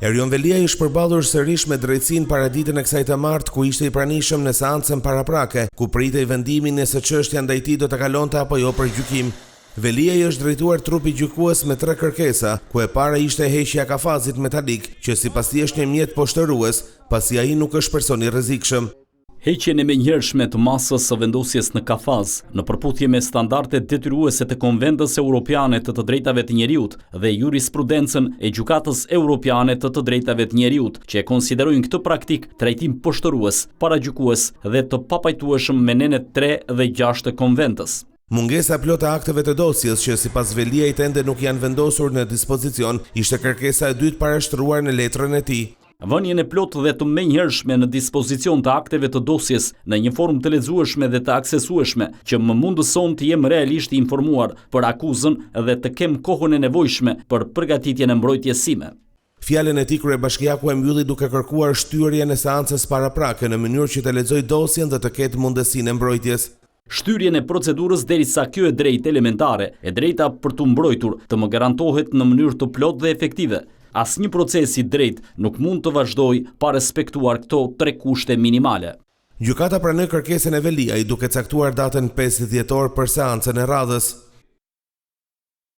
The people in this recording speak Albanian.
Erion Velia ishte përballur sërish me drejtësinë para ditën e kësaj të martë, ku ishte i pranishëm në seancën paraprake, ku pritej vendimin nëse çështja ndaj tij do të kalonte apo jo për gjykim. Velia i është drejtuar trupi gjykues me 3 kërkesa, ku e para ishte heqja e kafazit metalik, që sipas tij është një mjet poshtërues, pasi ai nuk është person i rrezikshëm. Heqjen e menjëhershme të masës së vendosjes në kafaz, në përputhje me standardet detyruese të Konventës Europiane të Drejtave të Njeriut dhe jurisprudencën e Gjykatës Europiane të Drejtave të Njeriut, që e konsiderojnë këtë praktik trajtim poshtërues, paragjykues dhe të papajtueshëm me nenet 3 dhe 6 të Konventës. Mungesa plot e akteve të dosjes që sipas Veliajt ende nuk janë vendosur në dispozicion, ishte kërkesa e dytë parashtruar në letrën e tij. Vënien e plot dhe të menjëhershme në dispozicion të akteve të dosjes në një formë të lexueshme dhe të aksesueshme, që më mundëson të jem realisht i informuar për akuzën dhe të kem kohën e nevojshme për përgatitjen e mbrojtjes sime. Fjalën e tij kryebashkiaku e mbylli duke kërkuar shtyrjen e seancës paraprake në mënyrë që të lexojë dosjen dhe të ketë mundësinë e mbrojtjes. Shtyrjen e procedurës derisa kjo e drejtë elementare, e drejta për të mbrojtur, të më garantohet në mënyrë të plotë dhe efektive. Asnjë proces i drejtë nuk mund të vazhdojë pa respektuar këto 3 kushte minimale. Gjykata pranoi kërkesën e Veliajt duke caktuar datën 5 dhjetor për seancën e radhës.